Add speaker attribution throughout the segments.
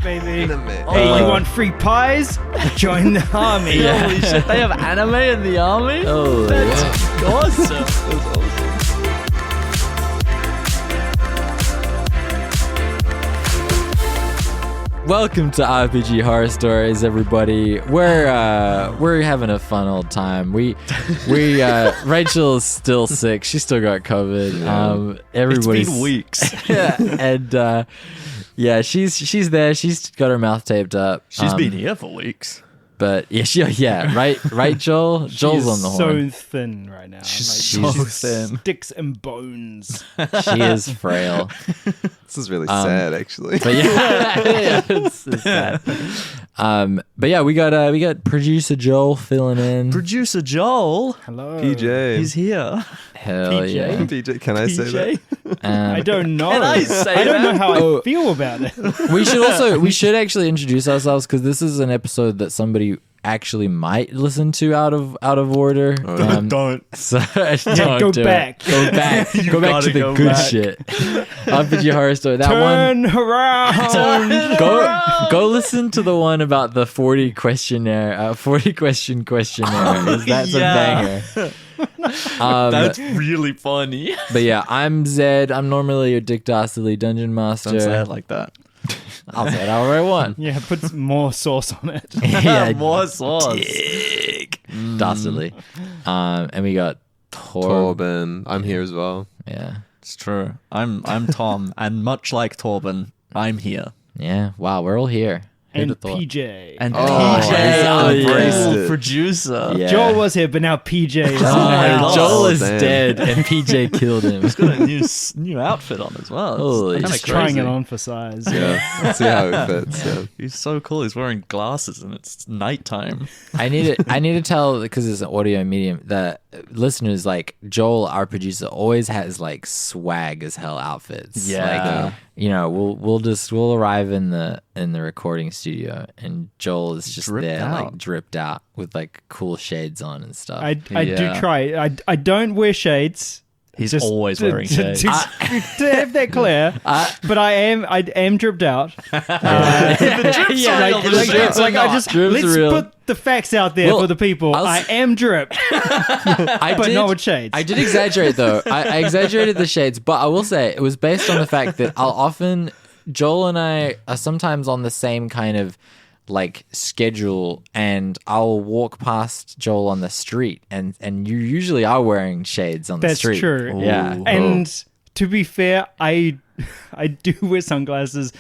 Speaker 1: baby.
Speaker 2: Anime.
Speaker 1: Hey, you want free pies? Join the army.
Speaker 3: Holy shit, they have anime in the army?
Speaker 4: Oh,
Speaker 3: That's awesome. That's awesome.
Speaker 4: Welcome to RPG Horror Stories, everybody. We're having a fun old time. We Rachel's still sick. She still got COVID. Everybody's
Speaker 3: It's been weeks.
Speaker 4: yeah, and she's there. She's got her mouth taped up.
Speaker 3: She's been here for weeks.
Speaker 4: But right, Joel. Joel's on the horn.
Speaker 1: So thin right now.
Speaker 3: She's
Speaker 1: Like,
Speaker 3: so thin.
Speaker 1: sticks and bones.
Speaker 4: She is frail.
Speaker 2: This is really sad, actually.
Speaker 4: But yeah, it's sad. But yeah, we got producer Joel filling in.
Speaker 3: Producer Joel.
Speaker 1: Hello.
Speaker 2: PJ.
Speaker 3: He's here.
Speaker 4: Hell
Speaker 1: PJ?
Speaker 4: yeah.
Speaker 2: PJ, can I say that?
Speaker 1: I don't know.
Speaker 3: Can I say
Speaker 1: I don't
Speaker 3: that?
Speaker 1: know how
Speaker 4: Oh.
Speaker 1: I feel about it.
Speaker 4: We should actually introduce ourselves because this is an episode that somebody actually might listen to out of order.
Speaker 3: Don't.
Speaker 4: So
Speaker 1: Yeah, go
Speaker 4: do
Speaker 1: back.
Speaker 4: It. Go back.
Speaker 3: You
Speaker 4: Go back
Speaker 3: gotta
Speaker 4: to the
Speaker 3: go
Speaker 4: good
Speaker 3: back.
Speaker 4: shit. RPG Horror Story. That
Speaker 1: Turn around.
Speaker 4: one. Go listen to the one about the 40 questionnaire. 40 question questionnaire. That's a
Speaker 3: Yeah.
Speaker 4: banger.
Speaker 3: That's really funny.
Speaker 4: But yeah, I'm Zed. I'm normally your Dick Dastardly dungeon master.
Speaker 3: Don't say it like that.
Speaker 4: I'll say it however I want.
Speaker 1: Yeah, put some more sauce on it.
Speaker 4: Yeah,
Speaker 3: More sauce.
Speaker 4: Dick Dastardly. And we got
Speaker 2: Torben. I'm here as well.
Speaker 4: Yeah.
Speaker 3: It's true. I'm Tom, and much like Torben, I'm here.
Speaker 4: Yeah. Wow, we're all here. Who'd
Speaker 1: And
Speaker 4: have thought?
Speaker 1: PJ.
Speaker 3: And
Speaker 2: Oh,
Speaker 3: PJ,
Speaker 4: hell
Speaker 3: our
Speaker 4: yeah.
Speaker 3: real producer.
Speaker 4: Yeah.
Speaker 1: Joel was here, but now PJ is
Speaker 4: Oh,
Speaker 3: my God.
Speaker 4: Joel is
Speaker 2: Damn.
Speaker 4: dead and PJ killed him.
Speaker 3: He's got a new outfit on as well.
Speaker 4: Holy
Speaker 3: It's
Speaker 1: just
Speaker 3: kinda
Speaker 1: trying
Speaker 3: crazy.
Speaker 1: it on for size.
Speaker 2: Yeah. Let's see how it fits. Yeah.
Speaker 3: He's so cool. He's wearing glasses and it's nighttime.
Speaker 4: I need to tell, because it's an audio medium, that listeners, like Joel, our producer, always has like swag as hell outfits.
Speaker 3: Yeah.
Speaker 4: Like, you know, we'll arrive in the recording studio and Joel is just
Speaker 3: Dripped
Speaker 4: there
Speaker 3: out.
Speaker 4: like dripped out with like cool shades on and stuff.
Speaker 1: I
Speaker 3: Yeah.
Speaker 1: do try. I don't wear shades.
Speaker 3: He's
Speaker 1: Just
Speaker 3: always wearing shades.
Speaker 1: To have that clear, but I am dripped out.
Speaker 4: Yeah,
Speaker 1: Like,
Speaker 4: the
Speaker 1: like,
Speaker 4: drips
Speaker 1: like,
Speaker 4: are
Speaker 1: I
Speaker 4: not.
Speaker 1: just
Speaker 4: Drips
Speaker 1: let's
Speaker 4: are real.
Speaker 1: put the facts out there
Speaker 4: Well,
Speaker 1: for the people.
Speaker 4: I'll
Speaker 1: I
Speaker 4: s-
Speaker 1: am dripped, but not with shades.
Speaker 4: I did exaggerate though. I exaggerated the shades, but I will say it was based on the fact that Joel and I are sometimes on the same kind of like schedule, and I'll walk past Joel on the street, and you usually are wearing shades on the
Speaker 1: That's
Speaker 4: street.
Speaker 1: true.
Speaker 4: Yeah.
Speaker 3: Ooh.
Speaker 1: And to be fair, I do wear sunglasses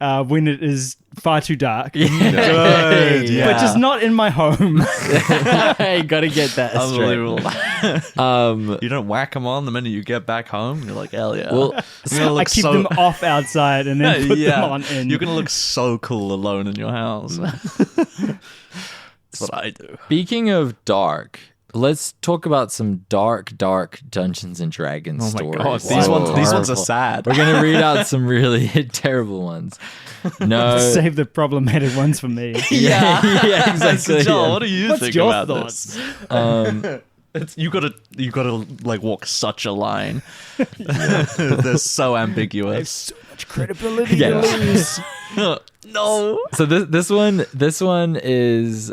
Speaker 1: when it is far too dark,
Speaker 3: Good, yeah.
Speaker 1: but just not in my home.
Speaker 4: I gotta get that straight.
Speaker 3: Unbelievable. You don't whack them on the minute you get back home. You're like, hell yeah.
Speaker 4: Well,
Speaker 3: You're gonna
Speaker 1: I
Speaker 3: look
Speaker 1: keep
Speaker 3: so-
Speaker 1: them off outside and then put
Speaker 3: yeah.
Speaker 1: them on in.
Speaker 3: You're gonna look so cool alone in your house. That's what I do.
Speaker 4: Speaking of dark, let's talk about some dark Dungeons and Dragons
Speaker 3: Oh my
Speaker 4: stories.
Speaker 3: god, these ones are
Speaker 4: Horrible.
Speaker 3: sad.
Speaker 4: We're gonna read out some really terrible ones. No.
Speaker 1: Save the problematic ones for me.
Speaker 4: yeah, exactly.
Speaker 3: Joel, what do you
Speaker 1: What's
Speaker 3: think
Speaker 1: your
Speaker 3: about
Speaker 1: thoughts?
Speaker 3: this? You gotta like walk such a line. They're so ambiguous.
Speaker 1: So much credibility
Speaker 4: Yeah.
Speaker 1: to lose.
Speaker 3: No.
Speaker 4: So this one is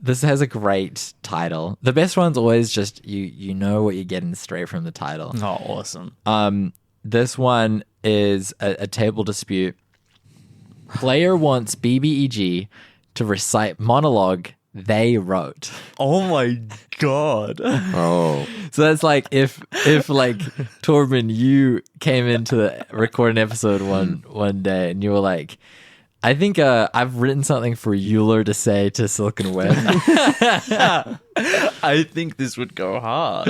Speaker 4: this has a great title. The best one's always just you know what you're getting straight from the title.
Speaker 3: Oh, awesome.
Speaker 4: This one is a table dispute. Player wants BBEG to recite monologue they wrote.
Speaker 3: Oh my god.
Speaker 2: Oh.
Speaker 4: So that's like if like Torben, you came into the recording episode one day and you were like, I think I've written something for Euler to say to Silicon Web.
Speaker 3: I think this would go hard.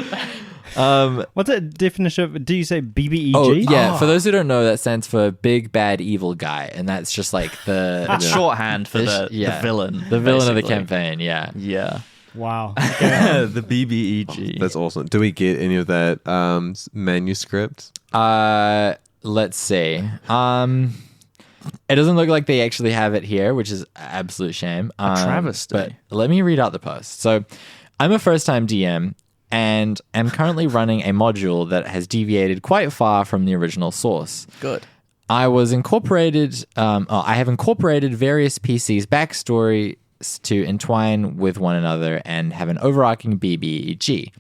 Speaker 1: What's that definition of? Do you say BBEG?
Speaker 4: Oh yeah, for those who don't know, that stands for Big Bad Evil Guy, and that's just like the
Speaker 3: That's shorthand for the villain.
Speaker 4: the villain of the
Speaker 3: basically.
Speaker 4: campaign. Yeah.
Speaker 3: Yeah.
Speaker 1: Wow.
Speaker 3: The BBEG.
Speaker 2: That's awesome. Do we get any of that manuscript?
Speaker 4: Let's see. It doesn't look like they actually have it here, which is an absolute shame.
Speaker 3: travesty.
Speaker 4: But let me read out the post. So, I'm a first-time DM and am currently running a module that has deviated quite far from the original source.
Speaker 3: Good.
Speaker 4: I was incorporated. I have incorporated various PCs' backstories to entwine with one another and have an overarching BBEG.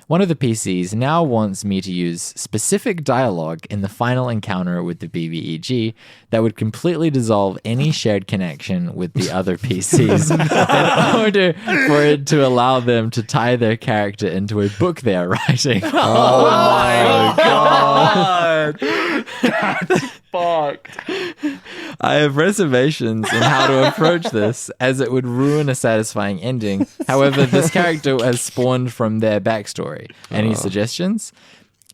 Speaker 4: One of the PCs now wants me to use specific dialogue in the final encounter with the BBEG that would completely dissolve any shared connection with the other PCs in order for it to allow them to tie their character into a book they are writing.
Speaker 3: Oh my god. That's fucked.
Speaker 4: I have reservations in how to approach this, as it would ruin a satisfying ending. However, this character has spawned from their backstory. Any suggestions?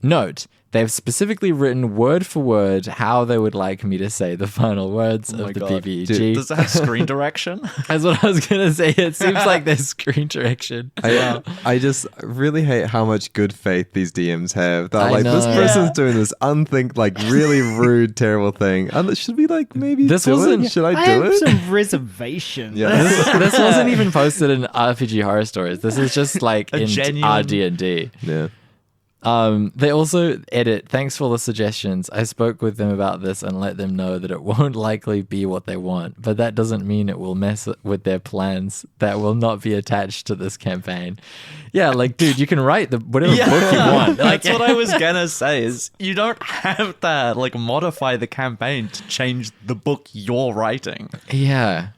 Speaker 4: Note, they've specifically written word for word how they would like me to say the final words of the BBEG.
Speaker 3: Dude, does it have screen direction?
Speaker 4: That's what I was going to say. It seems like there's screen direction.
Speaker 2: I just really hate how much good faith these DMs have. They're
Speaker 4: I
Speaker 2: like, this
Speaker 4: know.
Speaker 2: person's doing this really rude, terrible thing. And should we like maybe
Speaker 4: This
Speaker 2: do
Speaker 4: wasn't-
Speaker 2: it? Should I
Speaker 1: I
Speaker 2: do
Speaker 1: have
Speaker 2: it?
Speaker 1: some reservations.
Speaker 2: Yeah.
Speaker 4: This wasn't even posted in RPG Horror Stories. This is just like
Speaker 3: A
Speaker 4: in
Speaker 3: genuine-
Speaker 4: RD&D.
Speaker 2: Yeah.
Speaker 4: They also edit. Thanks for all the suggestions. I spoke with them about this and let them know that it won't likely be what they want, but that doesn't mean it will mess with their plans that will not be attached to this campaign. Yeah, like, dude, you can write whatever book you want. Like,
Speaker 3: That's what I was gonna say. Is you don't have to like modify the campaign to change the book you're writing.
Speaker 4: yeah.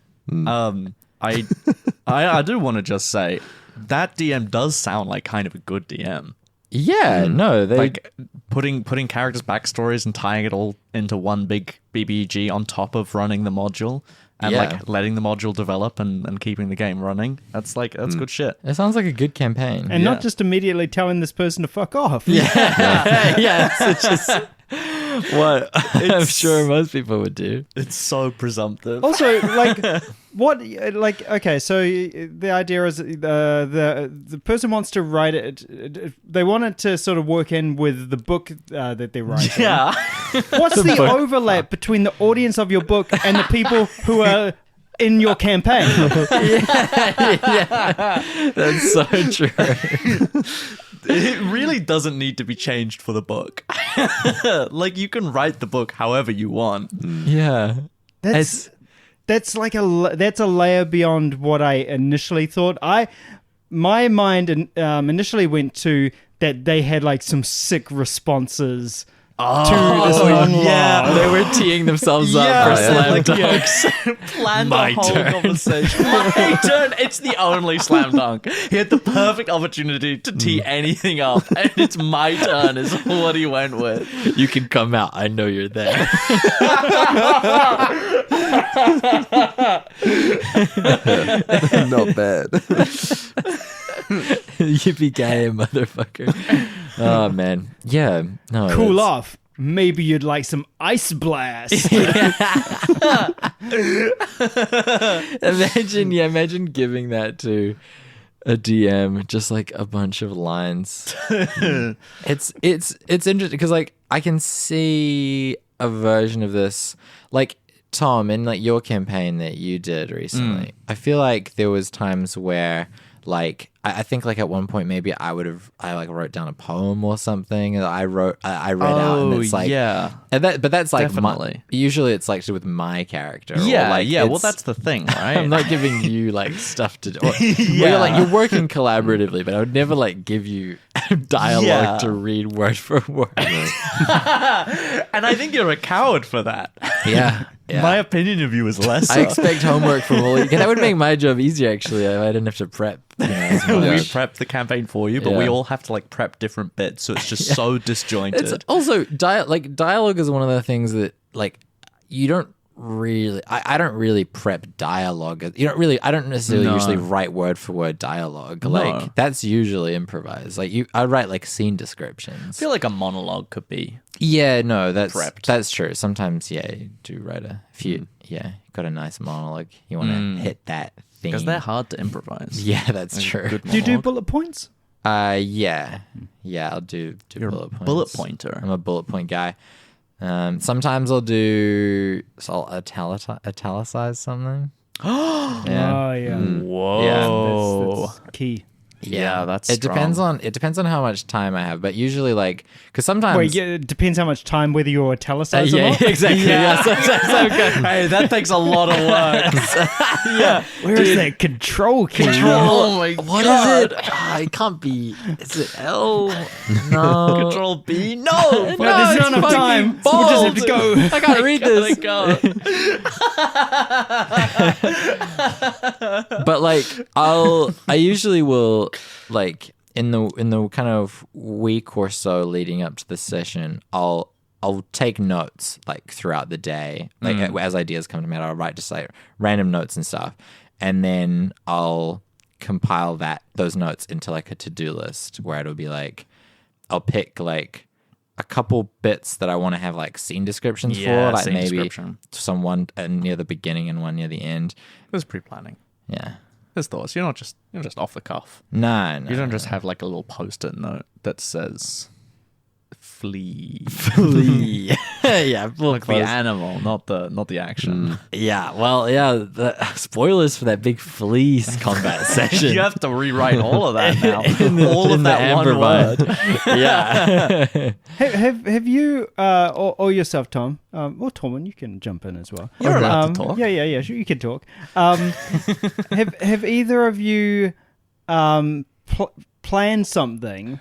Speaker 3: I do want to just say that DM does sound like kind of a good DM.
Speaker 4: Yeah, no, they
Speaker 3: Like putting characters' backstories and tying it all into one big BBG on top of running the module and
Speaker 4: Yeah.
Speaker 3: like letting the module develop and keeping the game running. That's good shit.
Speaker 4: it sounds like a good campaign.
Speaker 1: And
Speaker 3: Yeah.
Speaker 1: not just immediately telling this person to fuck off.
Speaker 4: yeah, it's just what I'm sure most people would do.
Speaker 3: It's so presumptive.
Speaker 1: Also, like, what, like, okay, so the idea is the person wants to write it. They want it to sort of work in with the book that they're writing.
Speaker 3: Yeah.
Speaker 1: What's the overlap between the audience of your book and the people who are in your campaign?
Speaker 4: That's so true.
Speaker 3: It really doesn't need to be changed for the book. Like you can write the book however you want.
Speaker 4: Yeah.
Speaker 1: That's like that's a layer beyond what I initially thought. My mind initially went to that they had like some sick responses to this monologue.
Speaker 3: yeah.
Speaker 4: They were teeing themselves up
Speaker 3: Yeah,
Speaker 4: for
Speaker 3: yeah,
Speaker 4: slam
Speaker 3: like,
Speaker 4: dunk.
Speaker 3: Planned
Speaker 4: My
Speaker 3: the whole
Speaker 4: turn.
Speaker 3: conversation. My turn. It's the only slam dunk. He had the perfect opportunity to tee anything up, and it's my turn is what he went with.
Speaker 4: You can come out. I know you're there.
Speaker 2: Not bad.
Speaker 4: Yippee-ki-yay, motherfucker. Oh, man. Yeah. No.
Speaker 1: Cool
Speaker 4: that's-
Speaker 1: off. Maybe you'd like some ice blast.
Speaker 4: Imagine giving that to a DM, just like a bunch of lines. It's interesting because like I can see a version of this, like Tom, in like your campaign that you did recently. I feel like there was times where like I think like at one point maybe I like wrote down a poem or something that I read out, and it's like
Speaker 3: yeah.
Speaker 4: and but that's like
Speaker 3: Definitely.
Speaker 4: usually it's like with my character. Or
Speaker 3: Yeah,
Speaker 4: like
Speaker 3: yeah. Well,
Speaker 4: it's-
Speaker 3: that's the thing, right?
Speaker 4: I'm not giving you like stuff to do. Or,
Speaker 3: Yeah.
Speaker 4: you're working collaboratively, but I would never like give you dialogue
Speaker 3: Yeah.
Speaker 4: to read word for word.
Speaker 3: And I think you're a coward for that.
Speaker 4: Yeah.
Speaker 3: My opinion of you is less.
Speaker 4: I expect homework from all. That would make my job easier. Actually, I didn't have to prep. As
Speaker 3: we
Speaker 4: much.
Speaker 3: prep the campaign for you, but we
Speaker 4: Yeah.
Speaker 3: all have to like prep different bits, so it's just so disjointed.
Speaker 4: It's also dialogue is one of the things that like you don't really. I don't really prep dialogue. You don't really. I don't necessarily
Speaker 3: No.
Speaker 4: usually write word for word dialogue.
Speaker 3: No.
Speaker 4: Like that's usually improvised. Like I write like scene descriptions.
Speaker 3: I feel like a monologue could be.
Speaker 4: Yeah, no, that's
Speaker 3: Prepped.
Speaker 4: that's true. Sometimes, yeah, you do write if you got a nice monologue, you want to hit that thing
Speaker 3: Because they're hard to improvise.
Speaker 4: Yeah, that's true.
Speaker 3: Good
Speaker 1: Do you do
Speaker 3: monologue.
Speaker 1: bullet points?
Speaker 4: Yeah, I'll do
Speaker 3: You're
Speaker 4: bullet points.
Speaker 3: bullet pointer.
Speaker 4: I'm a bullet point guy. Sometimes I'll italicize something. Yeah.
Speaker 1: Oh, yeah.
Speaker 3: Whoa.
Speaker 1: That's key.
Speaker 3: Yeah, that's
Speaker 4: it depends on how much time I have, but usually like because sometimes
Speaker 1: Wait, yeah, it depends how much time, whether you're italicized or
Speaker 4: yeah,
Speaker 1: not.
Speaker 4: exactly. Yeah, so good.
Speaker 3: Hey, that takes a lot of work. Yeah.
Speaker 1: Where is that control key?
Speaker 3: Oh my
Speaker 4: What
Speaker 3: god.
Speaker 4: is it? It can't be. Is it L? No.
Speaker 3: Control B? No.
Speaker 1: Well, there's not
Speaker 4: it's
Speaker 1: enough
Speaker 4: fucking
Speaker 1: time. So we'll just have to go.
Speaker 4: I can't read this. But like I usually will like in the kind of week or so leading up to the session, I'll take notes like throughout the day, like as ideas come to me. I'll write just like random notes and stuff, and then I'll compile those notes into like a to-do list where it'll be like I'll pick like a couple bits that I want to have like scene descriptions for, like
Speaker 3: scene
Speaker 4: maybe
Speaker 3: description.
Speaker 4: someone near the beginning and one near the end.
Speaker 3: There's pre-planning.
Speaker 4: Yeah.
Speaker 3: There's thoughts. You're not just off the cuff.
Speaker 4: No.
Speaker 3: You don't just have like a little post-it note that says flee.
Speaker 4: Flee. Yeah,
Speaker 3: Like the animal, not the action.
Speaker 4: Yeah, well, yeah. The spoilers for that big fleece combat session.
Speaker 3: You have to rewrite all of that now. All
Speaker 4: in
Speaker 3: of
Speaker 4: the
Speaker 3: that one
Speaker 4: Amber
Speaker 3: word.
Speaker 4: Yeah.
Speaker 1: Have you or yourself, Tom, or Tormund, you can jump in as well.
Speaker 3: You're allowed to talk.
Speaker 1: Yeah, sure, you can talk. Have either of you planned something,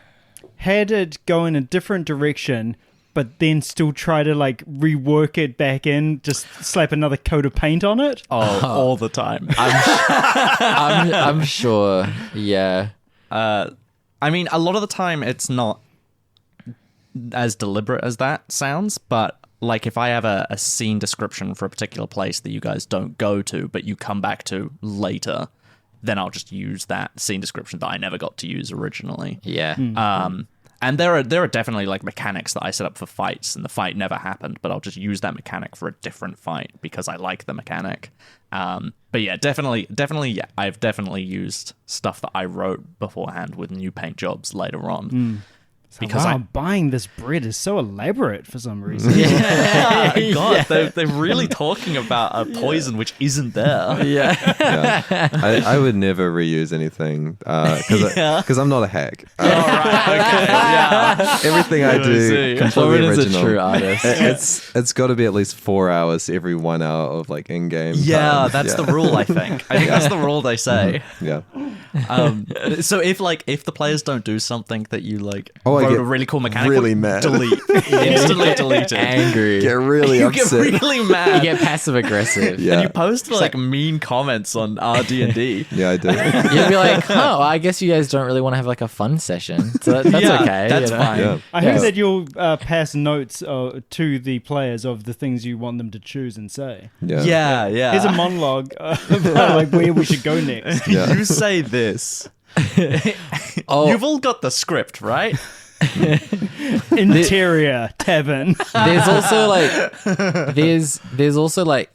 Speaker 1: had it go in a different direction, but then still try to like rework it back in, just slap another coat of paint on it?
Speaker 3: Oh, all the time.
Speaker 4: I'm sure. Yeah.
Speaker 3: I mean, a lot of the time it's not as deliberate as that sounds, but like if I have a scene description for a particular place that you guys don't go to, but you come back to later, then I'll just use that scene description that I never got to use originally.
Speaker 4: Yeah.
Speaker 3: And there are definitely like mechanics that I set up for fights, and the fight never happened, but I'll just use that mechanic for a different fight because I like the mechanic. But yeah, definitely, yeah, I've definitely used stuff that I wrote beforehand with new paint jobs later on. Because
Speaker 1: wow, buying this bread is so elaborate for some reason.
Speaker 3: God, they're really talking about a poison which isn't there.
Speaker 4: Yeah.
Speaker 2: I would never reuse anything because I'm not a hack.
Speaker 3: All right, okay, yeah.
Speaker 2: Everything I do
Speaker 3: see.
Speaker 2: completely
Speaker 4: Tormund is a
Speaker 2: original.
Speaker 4: true artist.
Speaker 2: It's got to be at least 4 hours every 1 hour of like in-game.
Speaker 3: Yeah,
Speaker 2: time.
Speaker 3: that's the rule. I think that's the rule they say.
Speaker 2: Yeah.
Speaker 3: So if the players don't do something that you like,
Speaker 2: I
Speaker 3: wrote
Speaker 2: get
Speaker 3: a really cool mechanic,
Speaker 2: really mad.
Speaker 3: delete, instantly delete it.
Speaker 4: Angry.
Speaker 2: Get really
Speaker 3: You get
Speaker 2: upset.
Speaker 3: really
Speaker 4: You
Speaker 3: mad.
Speaker 4: get passive aggressive.
Speaker 2: Yeah.
Speaker 3: And you post like mean comments on RD&D.
Speaker 2: Yeah, I do.
Speaker 4: You'd be like, oh, I guess you guys don't really want to have like a fun session. So that's
Speaker 3: Yeah,
Speaker 4: okay.
Speaker 3: that's
Speaker 4: you know?
Speaker 3: fine.
Speaker 2: Yeah.
Speaker 1: I heard that you'll pass notes to the players of the things you want them to choose and say.
Speaker 2: Yeah.
Speaker 3: Yeah.
Speaker 1: Here's a monologue about like where we should go next.
Speaker 2: Yeah.
Speaker 3: You say this.
Speaker 4: Oh.
Speaker 3: You've all got the script, right?
Speaker 1: Interior tavern.
Speaker 4: There's also like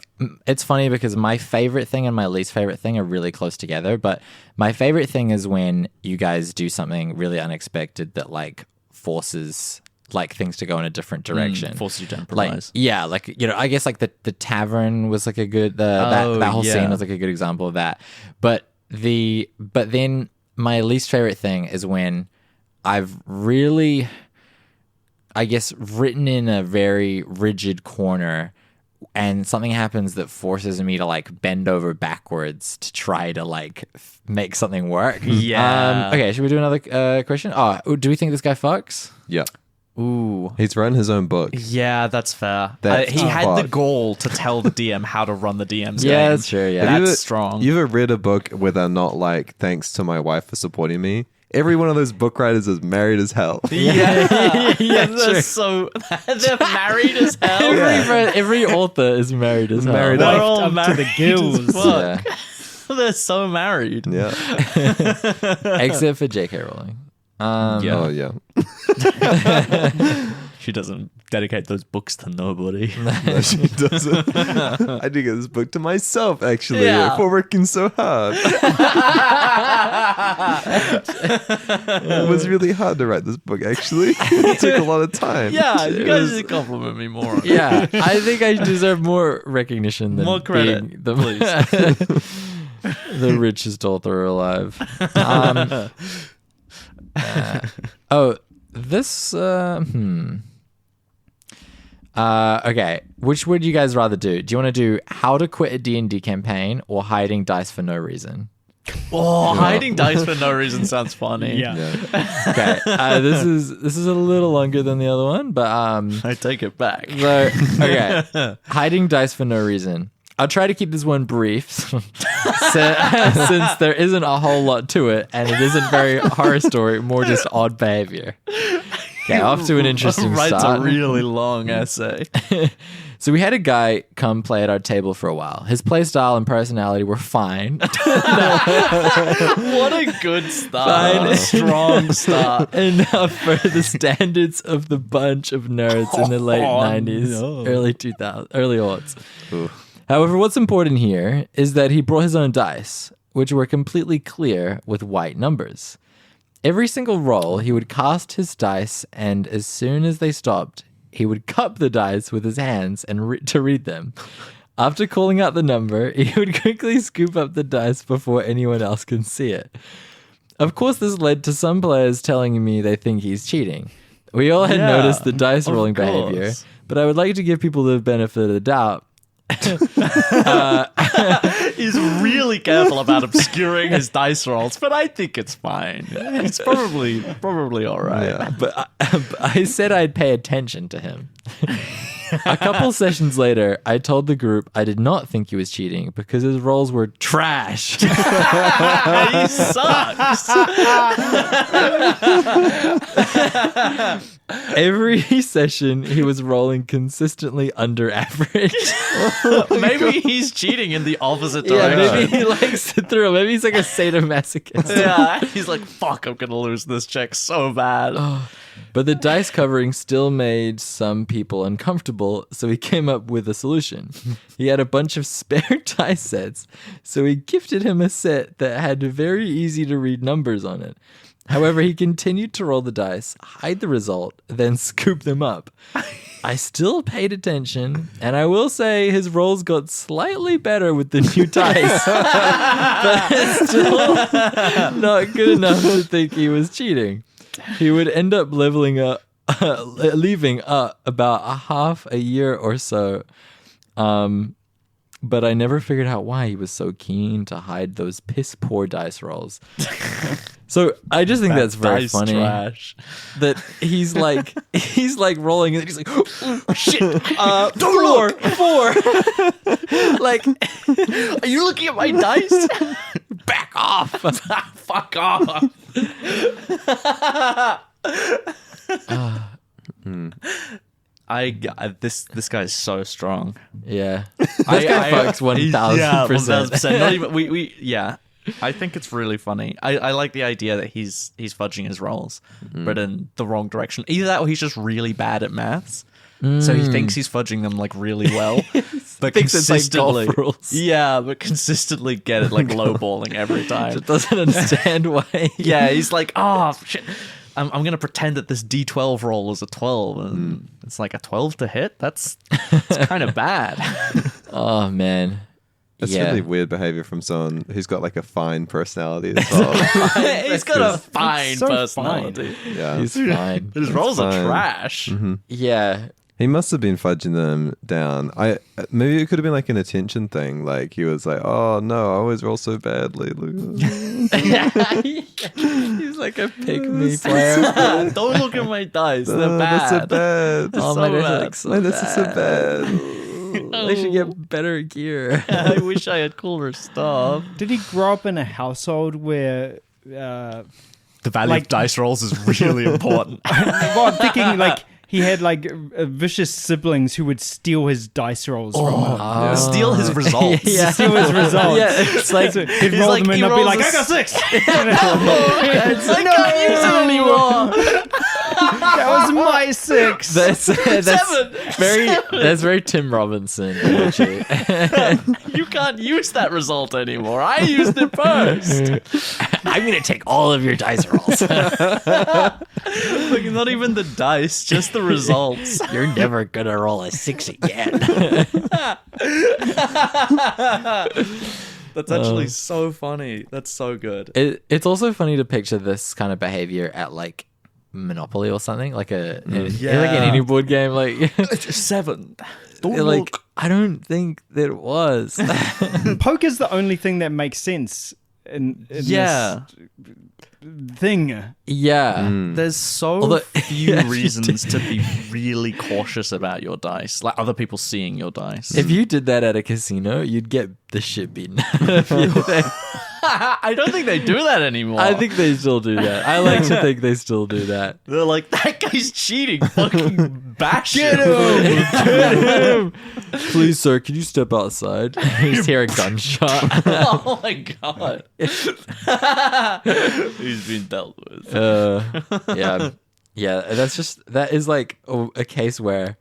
Speaker 4: it's funny because my favorite thing and my least favorite thing are really close together, but my favorite thing is when you guys do something really unexpected that like forces like things to go in a different direction.
Speaker 3: Forces you to
Speaker 4: Like
Speaker 3: improvise.
Speaker 4: yeah, like you know, I guess like the tavern was like a good that whole
Speaker 3: yeah.
Speaker 4: scene was like a good example of that. But then my least favorite thing is when I've really, I guess, written in a very rigid corner and something happens that forces me to like bend over backwards to try to like make something work.
Speaker 3: Yeah.
Speaker 4: Okay, should we do another question? Oh, do we think this guy fucks?
Speaker 2: Yeah.
Speaker 3: Ooh.
Speaker 2: He's run his own book.
Speaker 3: Yeah, that's fair.
Speaker 2: That's
Speaker 3: He had the
Speaker 2: fucked.
Speaker 3: gall to tell the DM how to run the DM's
Speaker 4: Yeah,
Speaker 3: game.
Speaker 4: that's true. Yeah.
Speaker 2: Have you
Speaker 3: That's
Speaker 2: ever-
Speaker 3: strong.
Speaker 2: You ever read a book where they're not like, thanks to my wife for supporting me? Every one of those book writers is married as hell.
Speaker 3: Yeah,
Speaker 4: Yeah,
Speaker 3: they're
Speaker 4: true.
Speaker 3: so they're married as hell.
Speaker 4: Every author is married as hell.
Speaker 2: Married
Speaker 3: They're
Speaker 2: up.
Speaker 3: all
Speaker 1: Up to
Speaker 3: married
Speaker 1: the gills.
Speaker 3: as fuck.
Speaker 4: Yeah.
Speaker 3: They're so married.
Speaker 2: Yeah.
Speaker 4: Except for J.K. Rowling.
Speaker 3: Yeah.
Speaker 2: Oh, yeah.
Speaker 3: She doesn't dedicate those books to nobody.
Speaker 2: No, she doesn't. I did get this book to myself, actually,
Speaker 3: Yeah.
Speaker 2: for working so hard. It was really hard to write this book, actually. It took a lot of time.
Speaker 3: Yeah, you
Speaker 2: It
Speaker 3: guys
Speaker 2: was-
Speaker 3: should compliment me more.
Speaker 4: Yeah, I think I deserve more recognition than
Speaker 3: More credit,
Speaker 4: being the
Speaker 3: please.
Speaker 4: The richest author alive. This. Okay, which would you guys rather do? Do you want to do how to quit a D&D campaign or hiding dice for no reason?
Speaker 3: Oh, hiding dice for no reason sounds funny.
Speaker 1: Yeah.
Speaker 4: Okay, this is a little longer than the other one, but
Speaker 3: I take it back.
Speaker 4: so, okay, hiding dice for no reason. I'll try to keep this one brief, since there isn't a whole lot to it, and it isn't very horror story, more just odd behavior. Okay, off to an interesting
Speaker 3: Writes
Speaker 4: start.
Speaker 3: a really long essay.
Speaker 4: So we had a guy come play at our table for a while. His play style and personality were fine.
Speaker 3: What a good start.
Speaker 4: Fine.
Speaker 3: What a strong start.
Speaker 4: Enough for the standards of the bunch of nerds in the late 90s,
Speaker 3: no.
Speaker 4: early 2000s, early aughts. However, what's important here is that he brought his own dice, which were completely clear with white numbers. Every single roll, he would cast his dice, and as soon as they stopped, he would cup the dice with his hands and to read them. After calling out the number, he would quickly scoop up the dice before anyone else can see it. Of course, this led to some players telling me they think he's cheating. We all had noticed the dice rolling behavior, but I would like to give people the benefit of the doubt.
Speaker 3: He's really careful about obscuring his dice rolls, but I think it's fine. It's probably all right.
Speaker 2: Yeah.
Speaker 4: But I said I'd pay attention to him. A couple sessions later, I told the group I did not think he was cheating because his rolls were trash.
Speaker 3: He sucks.
Speaker 4: Every session, he was rolling consistently under average.
Speaker 3: Maybe he's cheating in the opposite
Speaker 4: Yeah,
Speaker 3: direction.
Speaker 4: maybe he likes to throw. Maybe he's like a sadomasochist.
Speaker 3: Yeah, he's like, fuck, I'm gonna lose this check so bad.
Speaker 4: But the dice covering still made some people uncomfortable, so he came up with a solution. He had a bunch of spare dice sets, so he gifted him a set that had very easy to read numbers on it. However, he continued to roll the dice, hide the result, then scoop them up. I still paid attention, and I will say his rolls got slightly better with the new dice, but it's still not good enough to think he was cheating. He would end up leaving about a half a year or so. But I never figured out why he was so keen to hide those piss poor dice rolls. So I just think that's very
Speaker 3: dice
Speaker 4: funny.
Speaker 3: trash.
Speaker 4: That he's like rolling and he's like, oh, shit, 4. Like,
Speaker 3: Are you looking at my dice?
Speaker 4: back off.
Speaker 3: Fuck off. This guy's so strong.
Speaker 4: Yeah. This guy fucks 1,000%.
Speaker 3: Yeah, 1,000%. Not even we yeah. I think it's really funny. I like the idea that he's fudging his rolls, but in the wrong direction. Either that or he's just really bad at maths. So he thinks he's fudging them like really well, but
Speaker 4: Thinks it's like golf
Speaker 3: consistently,
Speaker 4: rules.
Speaker 3: yeah, but consistently get it like lowballing every time.
Speaker 4: Just doesn't understand why.
Speaker 3: Yeah, he's like, oh shit, I'm gonna pretend that this D12 roll is a 12, and it's like a 12 to hit. That's kind of bad.
Speaker 4: Oh, man.
Speaker 2: That's
Speaker 4: Yeah.
Speaker 2: really weird behavior from someone who's got like a fine personality as well.
Speaker 3: He's got a fine
Speaker 1: so
Speaker 3: personality.
Speaker 2: Yeah.
Speaker 4: He's fine.
Speaker 3: His rolls are
Speaker 2: fine.
Speaker 3: trash.
Speaker 4: Yeah.
Speaker 2: He must have been fudging them down. Maybe it could have been like an attention thing. Like he was like, "Oh no, I always roll so badly."
Speaker 4: He's like a pick-me player.
Speaker 3: Don't look at my dice. They're
Speaker 2: That's so
Speaker 3: bad.
Speaker 2: bad.
Speaker 4: Oh,
Speaker 3: so
Speaker 4: my dice
Speaker 3: bad.
Speaker 4: look so
Speaker 2: My dice are so
Speaker 4: bad.
Speaker 2: bad.
Speaker 4: They should get better gear.
Speaker 3: I wish I had cooler stuff.
Speaker 1: Did he grow up in a household where?
Speaker 3: The value
Speaker 1: Like-
Speaker 3: of dice rolls is really important.
Speaker 1: Well, I'm thinking like he had like vicious siblings who would steal his dice rolls from him.
Speaker 4: Oh.
Speaker 3: Steal his results.
Speaker 4: Yeah.
Speaker 1: Steal his results.
Speaker 4: Yeah, it's like
Speaker 1: So he'd roll them and
Speaker 3: he
Speaker 1: they'd be
Speaker 3: rolls
Speaker 1: like,
Speaker 3: a
Speaker 1: "I got 6."
Speaker 3: I can't use it anymore.
Speaker 1: That was my 6.
Speaker 4: that's
Speaker 3: Seven.
Speaker 4: that's very Tim Robinson energy.
Speaker 3: You can't use that result anymore. I used it first.
Speaker 4: I'm gonna take all of your dice rolls.
Speaker 3: Like, not even the dice, just the results.
Speaker 4: You're never gonna roll a 6 again.
Speaker 3: That's actually so funny. That's so good.
Speaker 4: It's also funny to picture this kind of behavior at like Monopoly or something, like like in any board game. Like
Speaker 3: 7.
Speaker 4: like I don't think that it was.
Speaker 1: Poker's the only thing that makes sense in this thing.
Speaker 4: Yeah.
Speaker 3: There's so few reasons to be really cautious about your dice, like other people seeing your dice.
Speaker 4: If you did that at a casino, you'd get the shit beaten out of you.
Speaker 3: I don't think they do that anymore.
Speaker 4: I think they still do that. I like to think they still do that.
Speaker 3: They're like, that guy's cheating. Fucking bash him.
Speaker 4: Get him! Please, sir, can you step outside? You just hear a gunshot.
Speaker 3: Oh my god. He's been dealt with.
Speaker 4: Yeah. That is like a case where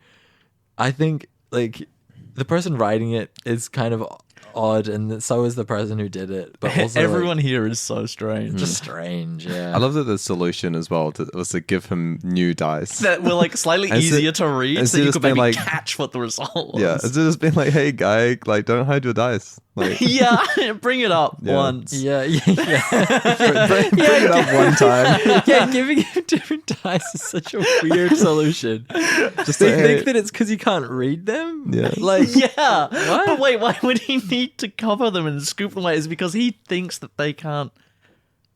Speaker 4: I think like the person writing it is kind of odd, and so is the person who did it. But also
Speaker 3: everyone here is so strange.
Speaker 4: just strange. Yeah,
Speaker 2: I love that the solution as well was to give him new dice.
Speaker 3: That were like slightly easier to read, so you could maybe
Speaker 2: like,
Speaker 3: catch what the result was.
Speaker 2: Yeah, it's just been like, hey guy, like don't hide your dice. Like,
Speaker 3: Yeah, bring it up once.
Speaker 4: yeah.
Speaker 2: bring it up one time.
Speaker 4: Yeah, giving him different dice is such a weird solution.
Speaker 2: Just
Speaker 4: They
Speaker 2: like,
Speaker 4: think
Speaker 2: hey,
Speaker 4: that it's because you can't read them.
Speaker 2: Yeah.
Speaker 4: like
Speaker 3: Yeah.
Speaker 4: What?
Speaker 3: But wait, why would he need to cover them and scoop them away? Is it because he thinks that they can't.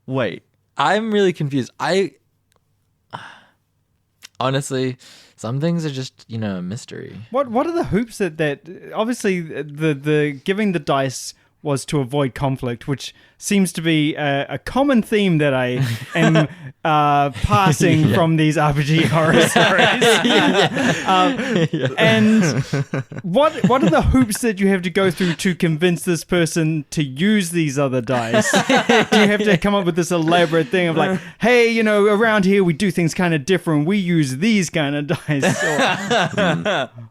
Speaker 3: Wait.
Speaker 4: I'm really confused. Honestly, some things are just a mystery.
Speaker 1: What are the hoops that obviously the giving the dice was to avoid conflict, which seems to be a common theme that I am passing from these RPG horror stories. And what are the hoops that you have to go through to convince this person to use these other dice? Do you have to come up with this elaborate thing of like, hey, around here we do things kind of different. We use these kind of dice.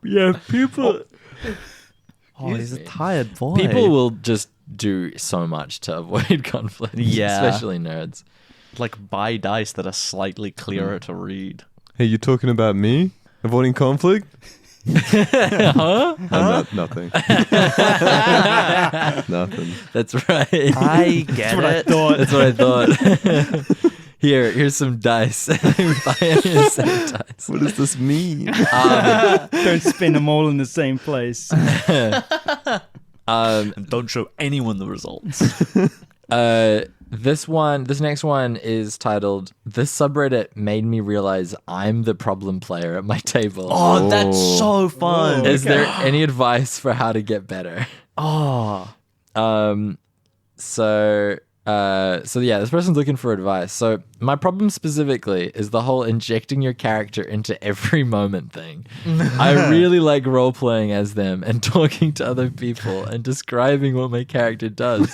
Speaker 1: Yeah, people.
Speaker 3: Oh, he's a tired boy.
Speaker 4: People will just do so much to avoid conflict.
Speaker 3: Yeah.
Speaker 4: Especially nerds.
Speaker 3: like buy dice that are slightly clearer to read.
Speaker 2: Hey, you talking about me? Avoiding conflict?
Speaker 4: Huh?
Speaker 2: Nothing. Nothing.
Speaker 4: That's right.
Speaker 3: I get it.
Speaker 4: That's what I thought. Here's some dice. We buy the same dice.
Speaker 2: What does this mean?
Speaker 1: Don't spend them all in the same place.
Speaker 3: And don't show anyone the results.
Speaker 4: This next one is titled "This subreddit made me realize I'm the problem player at my table."
Speaker 3: Oh, that's so fun.
Speaker 4: Is there any advice for how to get better? So yeah, this person's looking for advice. So my problem specifically is the whole injecting your character into every moment thing. I really like role playing as them and talking to other people and describing what my character does.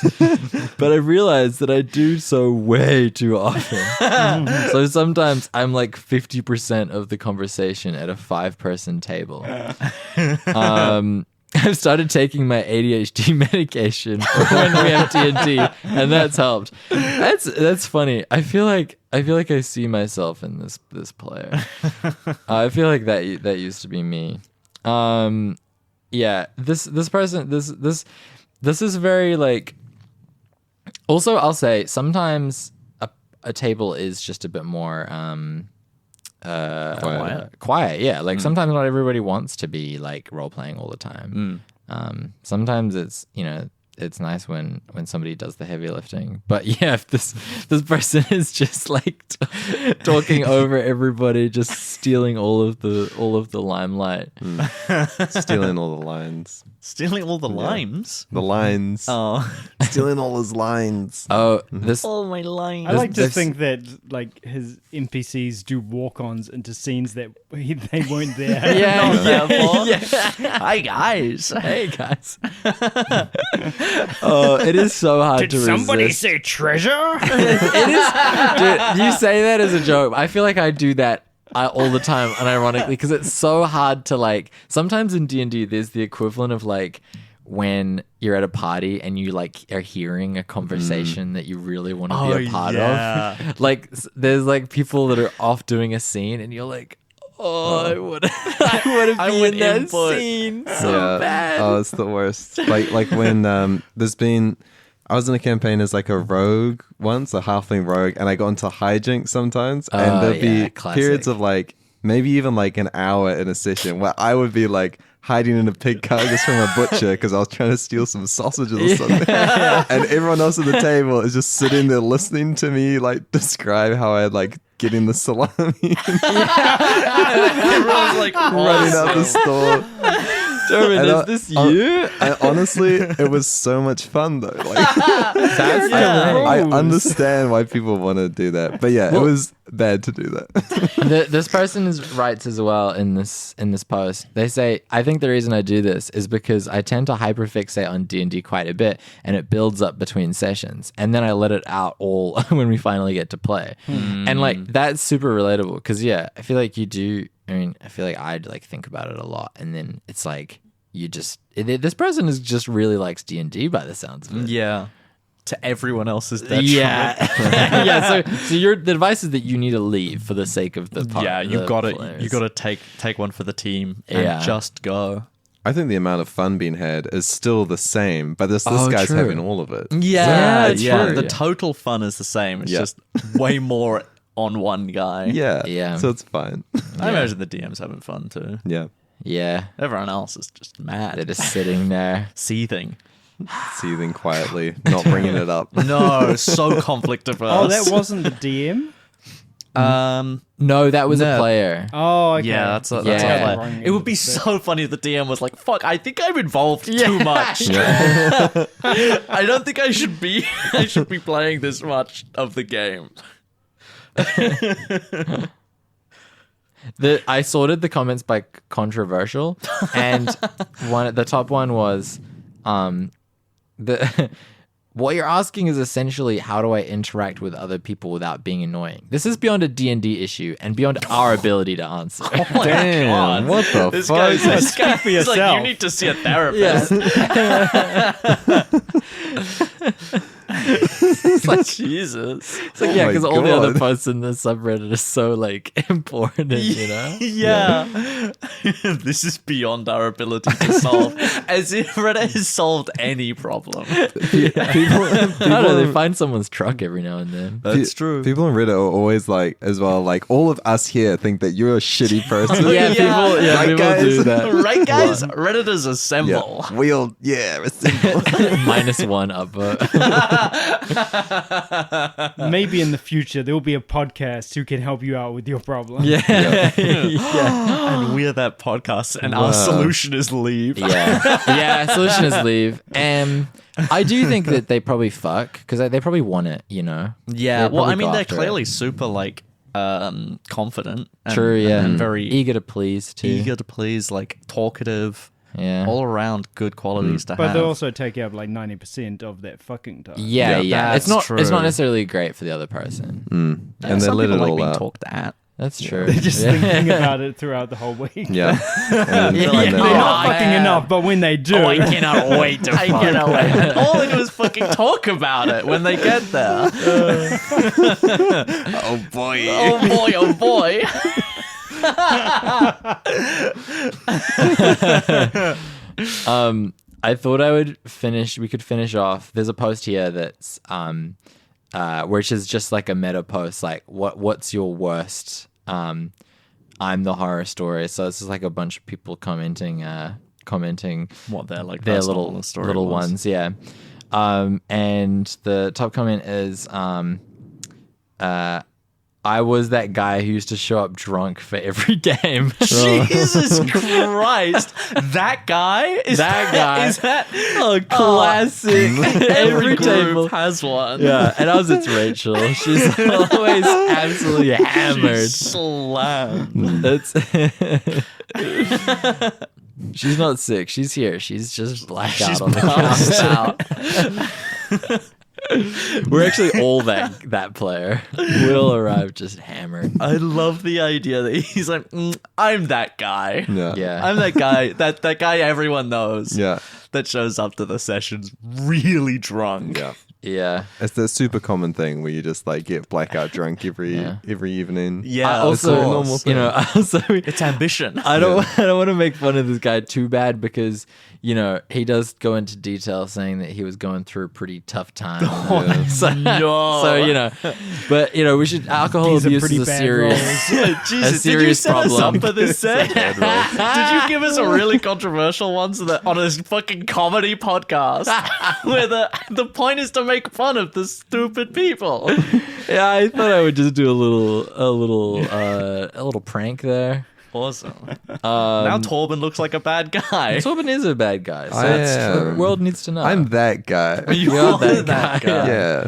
Speaker 4: But I realize that I do so way too often. So sometimes I'm like 50% of the conversation at a 5-person table. I've started taking my ADHD medication for when we have D&D, and that's helped. That's funny. I feel like I see myself in this player. I feel like that used to be me. Yeah. This person this is very like. Also, I'll say sometimes a table is just a bit more quiet. Yeah, like sometimes not everybody wants to be like role playing all the time. Sometimes it's it's nice when somebody does the heavy lifting. But yeah, if this person is just like talking over everybody, just stealing all of the limelight.
Speaker 2: Stealing all the lines.
Speaker 3: Stealing all the limes.
Speaker 2: The lines.
Speaker 3: Oh,
Speaker 2: Stealing all his lines.
Speaker 4: Oh, this
Speaker 3: all my lines.
Speaker 1: I like to
Speaker 4: This-
Speaker 1: think that like his NPCs do walk-ons into scenes that they weren't there.
Speaker 4: yeah.
Speaker 3: Hi guys.
Speaker 4: Hey guys. Oh, it is so hard
Speaker 1: Did
Speaker 4: to
Speaker 1: somebody
Speaker 4: resist.
Speaker 1: say treasure?
Speaker 4: It is. Dude, you say that as a joke. I feel like I do that all the time, unironically, because it's so hard to like. Sometimes in D&D, there's the equivalent of like when you're at a party and you like are hearing a conversation that you really want to be a part of. Like there's like people that are off doing a scene, and you're like, oh, I would be in that scene so bad.
Speaker 2: Oh, it's the worst. Like when there's been I was in a campaign as like a rogue once, a halfling rogue, and I got into hijinks sometimes, and there'd be periods of like maybe even like an hour in a session where I would be like hiding in a pig carcass from a butcher because I was trying to steal some sausages or something, and everyone else at the table is just sitting there listening to me like describe how I like getting the salami.
Speaker 3: Everyone's like
Speaker 2: running out the store.
Speaker 4: German, is this you?
Speaker 2: And honestly, it was so much fun though. Like,
Speaker 4: That's
Speaker 2: I understand why people want to do that, but yeah, it was bad to do that.
Speaker 4: This person writes as well in this post. They say, I think the reason I do this is because I tend to hyperfixate on D&D quite a bit, and it builds up between sessions, and then I let it out all when we finally get to play. And like that's super relatable because I feel like you do. I mean, I feel like I'd like think about it a lot, and then it's like you just this person is just really likes D&D by the sounds of it.
Speaker 3: Yeah. To everyone else's detriment.
Speaker 4: Yeah. So the advice is that you need to leave for the sake of the part.
Speaker 3: Yeah, you got to take one for the team and just go.
Speaker 2: I think the amount of fun being had is still the same, but this guy's
Speaker 4: true.
Speaker 2: having all of it.
Speaker 3: Yeah.
Speaker 4: True.
Speaker 3: The total fun is the same. It's just way more on one guy.
Speaker 2: Yeah. So it's fine.
Speaker 3: I imagine the DM's having fun too.
Speaker 4: Yeah.
Speaker 3: Everyone else is just mad.
Speaker 4: They're just sitting there.
Speaker 3: Seething.
Speaker 2: Seething quietly, not bringing it up.
Speaker 3: No, so conflict averse.
Speaker 1: Oh, that wasn't the DM?
Speaker 4: No, that was a player.
Speaker 1: Oh, okay.
Speaker 3: Yeah, that's a
Speaker 4: Yeah.
Speaker 3: player. It would be so funny if the DM was like, fuck, I think I'm involved too much. I don't think I should be playing this much of the game.
Speaker 4: I sorted the comments by controversial, and the top one was what you're asking is essentially how do I interact with other people without being annoying. This is beyond a D&D issue and beyond our ability to answer.
Speaker 2: Damn, what the
Speaker 3: This
Speaker 2: fuck?
Speaker 3: guy's
Speaker 1: for
Speaker 3: like,
Speaker 1: yourself.
Speaker 3: you need to see a therapist. It's like, Jesus.
Speaker 4: It's like,
Speaker 2: Oh my
Speaker 4: because all the other
Speaker 2: God.
Speaker 4: posts in the subreddit are so like important, you know?
Speaker 3: Yeah. This is beyond our ability to solve. As if Reddit has solved any problem.
Speaker 4: I don't know, they find someone's truck every now and then.
Speaker 3: That's true.
Speaker 2: People on Reddit are always like, as well, like all of us here think that you're a shitty person.
Speaker 4: People
Speaker 2: guys?
Speaker 4: do that.
Speaker 3: Right, guys? Redditors assemble.
Speaker 2: Yeah. We'll, assemble.
Speaker 4: -1 upvote.
Speaker 1: Maybe in the future there will be a podcast who can help you out with your problem.
Speaker 3: And we're that podcast, and our solution is leave.
Speaker 4: Solution is leave. I do think that they probably fuck because they probably want it, you know.
Speaker 3: Yeah, well, I mean, they're
Speaker 4: after
Speaker 3: clearly super like confident. And,
Speaker 4: True, yeah,
Speaker 3: and very
Speaker 4: eager to please too.
Speaker 3: eager to please, like talkative.
Speaker 4: Yeah.
Speaker 3: All around good qualities to
Speaker 1: But
Speaker 3: have.
Speaker 1: they also take up like 90% of that fucking time.
Speaker 4: Yeah.
Speaker 3: That's
Speaker 4: It's not
Speaker 3: true.
Speaker 4: necessarily great for the other person.
Speaker 3: Yeah,
Speaker 2: And they
Speaker 3: some
Speaker 2: let
Speaker 3: people
Speaker 2: it
Speaker 3: like
Speaker 2: all
Speaker 3: being
Speaker 2: out.
Speaker 3: talked at.
Speaker 4: That's true.
Speaker 1: They're just thinking about it throughout the whole week.
Speaker 2: Yeah. And
Speaker 3: They're
Speaker 2: then-
Speaker 1: They're not fucking enough, but when they do,
Speaker 3: cannot wait to fuck. I cannot wait. All they do is fucking talk about it when they get there.
Speaker 2: oh boy.
Speaker 3: Oh boy, oh boy.
Speaker 4: I thought we could finish off. There's a post here that's which is just like a meta post, like what's your worst I'm the horror story. So it's just like a bunch of people commenting
Speaker 3: What they're like
Speaker 4: their
Speaker 3: personal
Speaker 4: little ones, yeah. And the top comment is I was that guy who used to show up drunk for every game.
Speaker 3: Jesus Christ. That guy? Is that
Speaker 4: a classic?
Speaker 3: every
Speaker 4: table
Speaker 3: group has one.
Speaker 4: Yeah, and ours it's Rachel. She's always absolutely hammered.
Speaker 3: Slammed.
Speaker 4: That's she's not sick. She's here. She's just blacked out on the
Speaker 3: passed
Speaker 4: couch. We're actually all that player. Will arrive just hammered.
Speaker 3: I love the idea that he's like, I'm that guy.
Speaker 2: Yeah.
Speaker 3: I'm that guy. That guy everyone knows.
Speaker 2: Yeah.
Speaker 3: That shows up to the sessions really drunk.
Speaker 2: Yeah.
Speaker 4: Yeah.
Speaker 2: It's that super common thing where you just like get blackout drunk every evening.
Speaker 3: Yeah,
Speaker 4: Also,
Speaker 2: it's a normal thing.
Speaker 3: it's ambition.
Speaker 4: I don't want to make fun of this guy too bad because he does go into detail saying that he was going through a pretty tough time.
Speaker 3: No.
Speaker 4: But we should alcohol
Speaker 1: These are
Speaker 4: abuse
Speaker 1: pretty
Speaker 4: is a
Speaker 1: bad
Speaker 4: serious
Speaker 1: roles.
Speaker 3: Jesus,
Speaker 4: serious
Speaker 3: did you set us
Speaker 4: problem.
Speaker 3: up for this set? Did you give us a really controversial one on a fucking comedy podcast where the point is to make fun of the stupid people?
Speaker 4: Yeah, I thought I would just do a little prank there.
Speaker 3: Awesome. Now Torben looks like a bad guy.
Speaker 4: Torben is a bad guy, so
Speaker 2: am.
Speaker 4: the world needs to know.
Speaker 2: I'm that guy.
Speaker 3: You're
Speaker 4: that guy.
Speaker 2: Yeah.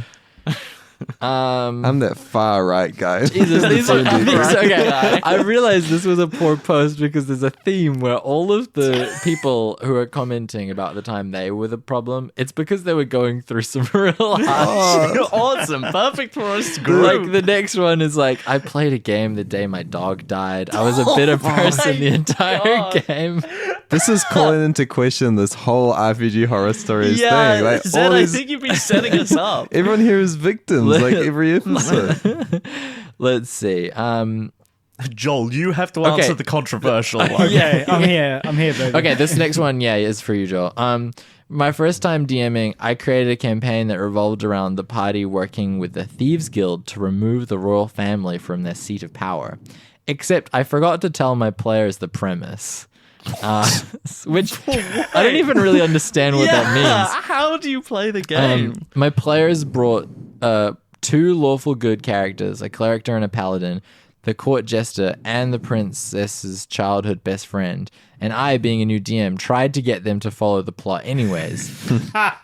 Speaker 2: I'm that far right guy.
Speaker 4: Jesus, these are
Speaker 2: Don't do that.
Speaker 4: okay. I realized this was a poor post because there's a theme where all of the people who are commenting about the time they were the problem, it's because they were going through some real hard
Speaker 3: You're awesome. Perfect for us group.
Speaker 4: Like the next one is like, I played a game the day my dog died. I was a bitter person the entire game.
Speaker 2: This is calling into question this whole RPG horror stories
Speaker 3: yeah,
Speaker 2: thing. Like,
Speaker 3: Zed,
Speaker 2: all
Speaker 3: I
Speaker 2: these,
Speaker 3: think you've been setting us up.
Speaker 2: everyone here is victims, like every episode.
Speaker 4: Let's see.
Speaker 3: Joel, you have to answer the controversial one.
Speaker 1: Okay, I'm here, baby.
Speaker 4: Okay, this next one, is for you, Joel. My first time DMing, I created a campaign that revolved around the party working with the Thieves Guild to remove the royal family from their seat of power. Except I forgot to tell my players the premise. Which I don't even really understand what that means.
Speaker 3: How do you play the game?
Speaker 4: My players brought 2 lawful good characters, a cleric and a paladin, the court jester, and the princess's childhood best friend. And I, being a new DM, tried to get them to follow the plot anyways.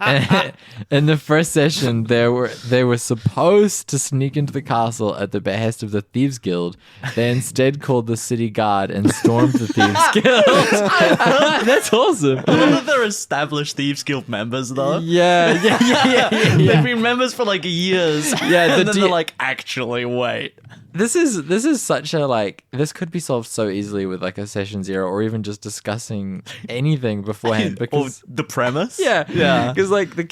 Speaker 4: And in the first session, they were supposed to sneak into the castle at the behest of the Thieves Guild. They instead called the city guard and stormed the Thieves Guild. That's awesome.
Speaker 3: I love that they're established Thieves Guild members, though.
Speaker 4: Yeah.
Speaker 3: They've been members for like years.
Speaker 4: Yeah,
Speaker 3: and then they're like, actually, wait.
Speaker 4: This is such a this could be solved so easily with like a session 0 or even just discussing anything beforehand because
Speaker 3: or the premise.
Speaker 4: yeah
Speaker 3: because
Speaker 4: like the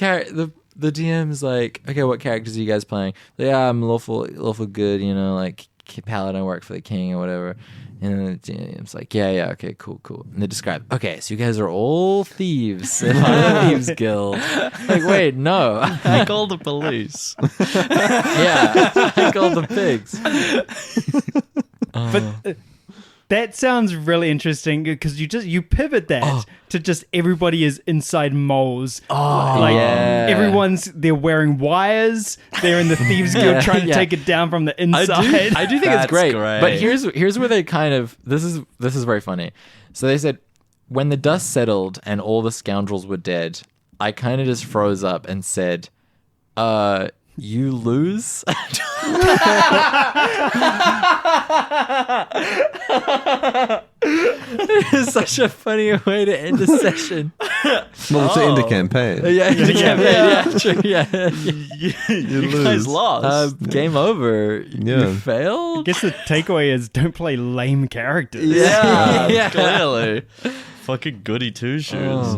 Speaker 4: DM's like, okay, what characters are you guys playing? Yeah, I'm lawful good, like paladin, work for the king or whatever. And the DM's like, yeah, okay, cool. And they describe, okay, so you guys are all thieves in the Thieves Guild. Like, wait, no.
Speaker 3: I call the police.
Speaker 4: Yeah, I call the pigs.
Speaker 1: But that sounds really interesting because you pivot that to just everybody is inside moles. They're wearing wires. They're in the Thieves Guild trying to take it down from the inside.
Speaker 4: I do think it's great.
Speaker 3: great.
Speaker 4: But here's where they kind of this is very funny. So they said when the dust settled and all the scoundrels were dead, I kind of just froze up and said, you lose? It's such a funny way to end a session.
Speaker 2: Well, to end a campaign.
Speaker 3: You guys lost.
Speaker 4: Game over.
Speaker 2: Yeah.
Speaker 4: You failed.
Speaker 1: I guess the takeaway is don't play lame characters.
Speaker 3: Yeah, clearly. Fucking goody two shoes.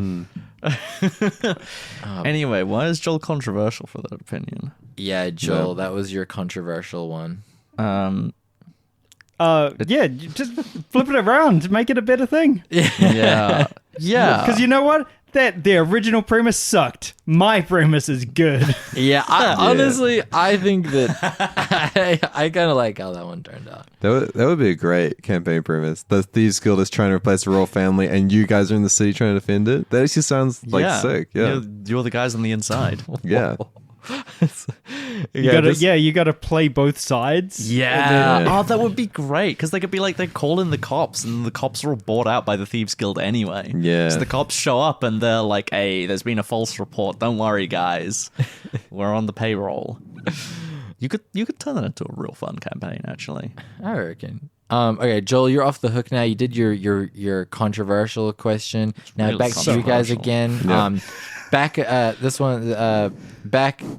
Speaker 3: Anyway, why is Joel controversial for that opinion?
Speaker 4: Yeah, Joel, that was your controversial one.
Speaker 1: Just flip it around, make it a better thing.
Speaker 3: Yeah.
Speaker 1: Because you know what? That the original premise sucked. My premise is good.
Speaker 4: Yeah, honestly, I think that I kind of like how that one turned out.
Speaker 2: That would be a great campaign premise. The Thieves Guild is trying to replace the royal family, and you guys are in the city trying to defend it. That actually sounds sick. Yeah,
Speaker 3: You're the guys on the inside.
Speaker 2: yeah.
Speaker 1: You gotta play both sides.
Speaker 3: Yeah. Oh, that would be great because they could be like they call in the cops and the cops are all bought out by the Thieves Guild anyway.
Speaker 2: Yeah.
Speaker 3: So the cops show up and they're like, "Hey, there's been a false report. Don't worry, guys. We're on the payroll." You could turn that into a real fun campaign, actually.
Speaker 4: I reckon. Okay, Joel, you're off the hook now. You did your controversial question. Now
Speaker 3: really
Speaker 4: back to you guys
Speaker 3: controversial.
Speaker 4: again.
Speaker 2: Yeah.
Speaker 4: Back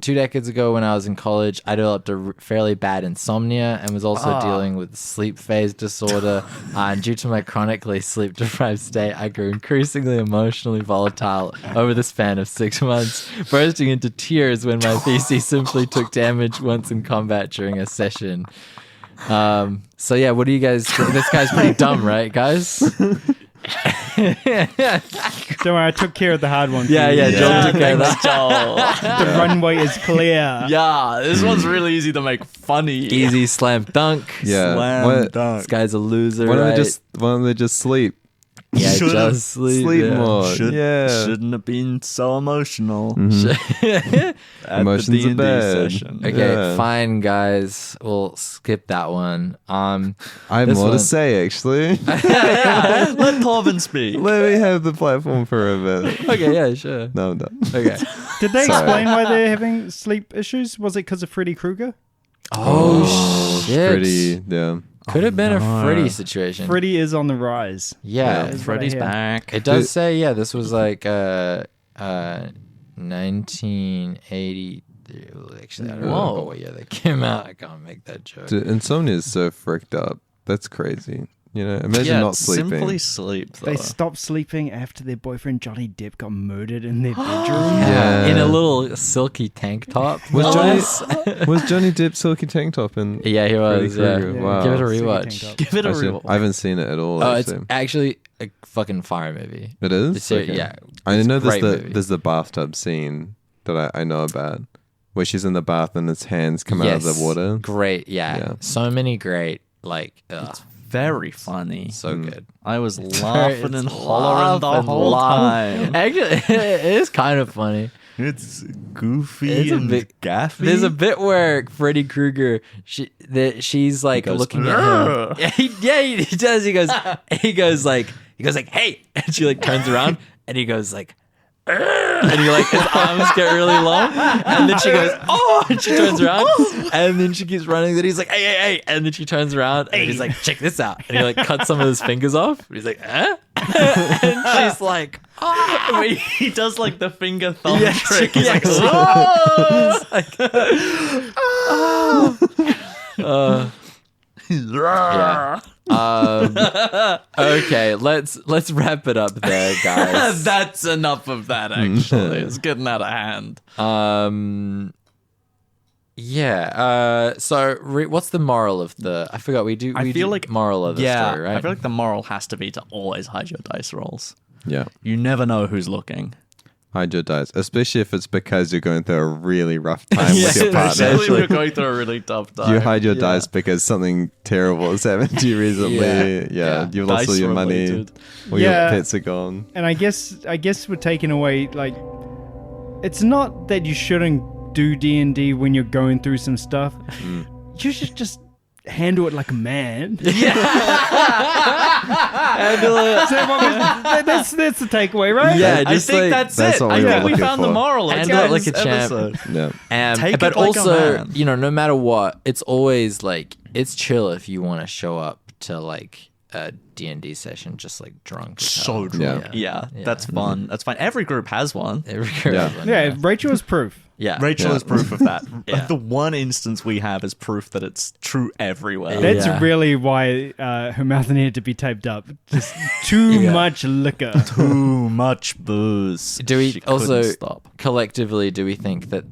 Speaker 4: 2 decades ago when I was in college, I developed a fairly bad insomnia and was also dealing with sleep phase disorder. And due to my chronically sleep deprived state, I grew increasingly emotionally volatile over the span of 6 months, bursting into tears when my PC simply took damage once in combat during a session. So yeah, what do you guys think? This guy's pretty dumb, right, guys?
Speaker 1: Don't worry, I took care of the hard one.
Speaker 4: Yeah, Joel took care of that.
Speaker 1: The runway is clear.
Speaker 3: Yeah, this one's really easy to make funny.
Speaker 4: Easy slam dunk.
Speaker 2: Yeah.
Speaker 3: Slam dunk.
Speaker 4: This guy's a loser,
Speaker 2: Why
Speaker 4: right?
Speaker 2: don't they just sleep?
Speaker 4: Yeah,
Speaker 3: Should've
Speaker 4: just sleep.
Speaker 2: Sleep
Speaker 4: yeah.
Speaker 2: more. Yeah.
Speaker 3: Shouldn't have been so emotional.
Speaker 2: Mhm.
Speaker 3: At
Speaker 2: Emotions
Speaker 3: the
Speaker 2: are
Speaker 3: D&D
Speaker 2: bad.
Speaker 3: session.
Speaker 4: Okay,
Speaker 2: Yeah.
Speaker 4: fine, guys. We'll skip that one.
Speaker 2: I have
Speaker 4: This
Speaker 2: more
Speaker 4: one-
Speaker 2: to say, actually.
Speaker 3: Let Torvin speak.
Speaker 2: Let me have the platform for a bit.
Speaker 4: Okay, yeah, sure.
Speaker 2: No, I'm done.
Speaker 4: Okay.
Speaker 1: Did they
Speaker 2: Sorry.
Speaker 1: explain why they're having sleep issues? Was it because of Freddy Krueger?
Speaker 4: Oh, shit.
Speaker 2: Pretty, yeah.
Speaker 4: Could have been a Freddy situation.
Speaker 1: Freddy is on the rise.
Speaker 4: Yeah.
Speaker 1: Is what I
Speaker 3: Freddy's
Speaker 1: hear.
Speaker 3: back.
Speaker 4: It does say, yeah, this was like 1980. Actually, I don't
Speaker 3: Whoa.
Speaker 4: know what year they came out. I can't make that joke.
Speaker 2: Dude, insomnia is so fricked up. That's crazy. You know, imagine
Speaker 3: yeah,
Speaker 2: not sleeping.
Speaker 3: Simply sleep. Though.
Speaker 1: They stopped sleeping after their boyfriend Johnny Depp got murdered in their bedroom.
Speaker 2: Yeah.
Speaker 4: In a little silky tank top.
Speaker 2: Was
Speaker 4: Nice.
Speaker 2: Was Johnny Depp silky tank top in?
Speaker 4: Yeah, he was. Yeah.
Speaker 2: Krueger? Wow.
Speaker 4: Give it a
Speaker 1: Silky
Speaker 4: rewatch.
Speaker 1: tank top.
Speaker 3: Give it a
Speaker 2: Actually,
Speaker 3: real.
Speaker 2: I haven't seen it at all.
Speaker 4: Oh, it's
Speaker 2: actually.
Speaker 4: actually a fucking fire movie.
Speaker 2: It is.
Speaker 4: It's yeah.
Speaker 2: I
Speaker 4: it's
Speaker 2: know
Speaker 4: a great movie.
Speaker 2: there's the bathtub scene that I know about, where she's in the bath and his hands come out of the water.
Speaker 4: Great, yeah.
Speaker 2: Yeah.
Speaker 4: So many great, like,
Speaker 3: Very funny.
Speaker 4: so good.
Speaker 3: I was
Speaker 4: It's
Speaker 3: laughing and hollering the
Speaker 4: laugh and
Speaker 3: whole
Speaker 4: laugh.
Speaker 3: time.
Speaker 4: Actually, it is kind of funny.
Speaker 3: It's goofy
Speaker 4: It's a
Speaker 3: and
Speaker 4: bit-
Speaker 3: gaffy.
Speaker 4: There's a bit where Freddy Krueger, she's like
Speaker 3: goes,
Speaker 4: looking at him.
Speaker 3: "Arr."
Speaker 4: Yeah, he does. He goes like, hey, and she like turns around and he goes like, "Arr," and he like his arms get really long, and then she goes, oh, and she turns around, and then she keeps running. Then he's like, hey, and then she turns around and he's like, check this out, and he like cuts some of his fingers off. And he's like, huh? And she's like, oh.
Speaker 3: Wait, he does like the finger thumb
Speaker 4: Yeah,
Speaker 3: trick. He's
Speaker 4: yeah,
Speaker 3: like,
Speaker 4: she-
Speaker 3: "Oh!"
Speaker 4: Yeah. Okay, let's wrap it up there, guys.
Speaker 3: That's enough of that. Actually, it's getting out of hand.
Speaker 4: Yeah. So, what's the moral of the? I forgot. We
Speaker 3: I feel
Speaker 4: do
Speaker 3: like
Speaker 4: moral of the story, right?
Speaker 3: I feel like the moral has to be to always hide your dice rolls.
Speaker 2: Yeah.
Speaker 3: You never know who's looking.
Speaker 2: Hide your dice, especially if it's because you're going through a really rough time with your partner.
Speaker 3: Especially when you're going through a really tough time.
Speaker 2: You hide your dice because something terrible has happened to you recently. Yeah, you've lost all
Speaker 3: Dice
Speaker 2: your money,
Speaker 3: related.
Speaker 2: or
Speaker 1: Yeah.
Speaker 2: your pets are gone.
Speaker 1: And I guess we're taking away, like, it's not that you shouldn't do D&D when you're going through some stuff. You should just handle it like a man. That's the takeaway, right?
Speaker 4: Yeah,
Speaker 3: I
Speaker 4: just
Speaker 3: think
Speaker 4: like,
Speaker 3: that's
Speaker 2: that's
Speaker 3: it.
Speaker 2: what
Speaker 3: I
Speaker 2: we were
Speaker 3: think we
Speaker 2: looking
Speaker 3: found the
Speaker 2: for.
Speaker 3: moral. Let's
Speaker 4: Handle
Speaker 3: go
Speaker 4: it like a
Speaker 3: this
Speaker 4: champ.
Speaker 3: episode.
Speaker 2: Yeah.
Speaker 3: Take
Speaker 4: but
Speaker 3: it like a
Speaker 4: also,
Speaker 3: man.
Speaker 4: no matter what, it's always like it's chill if you want to show up to like a D&D session just like drunk. as
Speaker 3: So
Speaker 4: hell.
Speaker 3: drunk.
Speaker 2: Yeah.
Speaker 3: Yeah, that's fun. That's fine. Every group has one.
Speaker 4: Every
Speaker 2: Yeah.
Speaker 4: one,
Speaker 1: Yeah, Rachel is proof.
Speaker 4: yeah.
Speaker 3: Rachel
Speaker 2: Yeah.
Speaker 3: is proof of that.
Speaker 4: Yeah.
Speaker 3: Like, the one instance we have is proof that it's true everywhere.
Speaker 1: That's
Speaker 4: Yeah.
Speaker 1: really why her mouth needed to be taped up. Just too
Speaker 4: Yeah.
Speaker 1: much liquor.
Speaker 3: Too much booze.
Speaker 4: Do we
Speaker 3: She couldn't
Speaker 4: also
Speaker 3: stop.
Speaker 4: collectively do we think that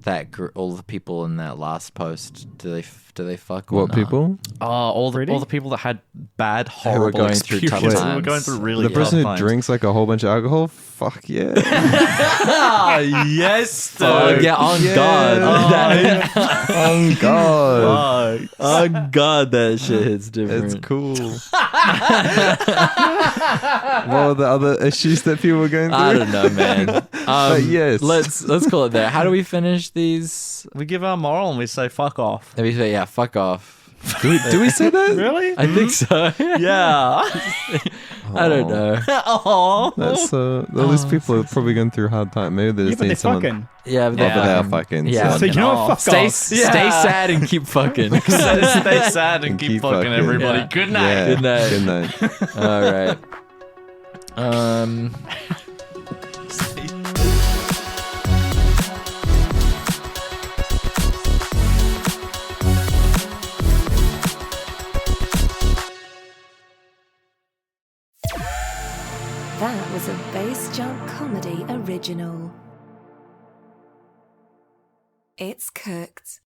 Speaker 4: all the people in that last post do they fuck? or
Speaker 2: What
Speaker 4: not?
Speaker 2: people?
Speaker 3: All
Speaker 1: Freddy?
Speaker 3: the people that had bad,
Speaker 4: were
Speaker 3: horrible
Speaker 4: going through tough
Speaker 3: experiences, who were
Speaker 4: times.
Speaker 3: going through really
Speaker 2: The person who
Speaker 3: tough times.
Speaker 2: drinks like a whole bunch of alcohol? Fuck yeah.
Speaker 3: Yes,
Speaker 4: Oh
Speaker 3: dude.
Speaker 4: yeah, on
Speaker 2: Yeah.
Speaker 4: God.
Speaker 2: Oh God.
Speaker 3: Fuck.
Speaker 4: Oh God, that shit hits different.
Speaker 2: It's cool. What were the other issues that people were going through?
Speaker 4: I don't know, man.
Speaker 2: But yes.
Speaker 4: let's call it there. How do we finish these?
Speaker 3: We give our moral and we say fuck off.
Speaker 4: Maybe say, yeah, fuck off.
Speaker 2: Do we say that?
Speaker 1: Really?
Speaker 4: I think so.
Speaker 3: Yeah.
Speaker 4: I don't know.
Speaker 3: Oh,
Speaker 2: That's all these people are probably going through a hard time. Maybe they
Speaker 1: Yeah,
Speaker 2: just
Speaker 1: but
Speaker 2: need
Speaker 1: they're
Speaker 2: someone.
Speaker 1: fucking.
Speaker 4: Yeah, but
Speaker 2: But they are fucking.
Speaker 4: Yeah.
Speaker 1: So you know what? Fuck
Speaker 4: Stay
Speaker 1: off.
Speaker 4: stay sad and keep fucking.
Speaker 3: Stay sad and keep fucking everybody.
Speaker 4: Yeah.
Speaker 3: Good night.
Speaker 2: Yeah.
Speaker 4: Good night.
Speaker 2: Good night.
Speaker 4: All right.
Speaker 5: That was a Bass Jump Comedy original. It's cooked.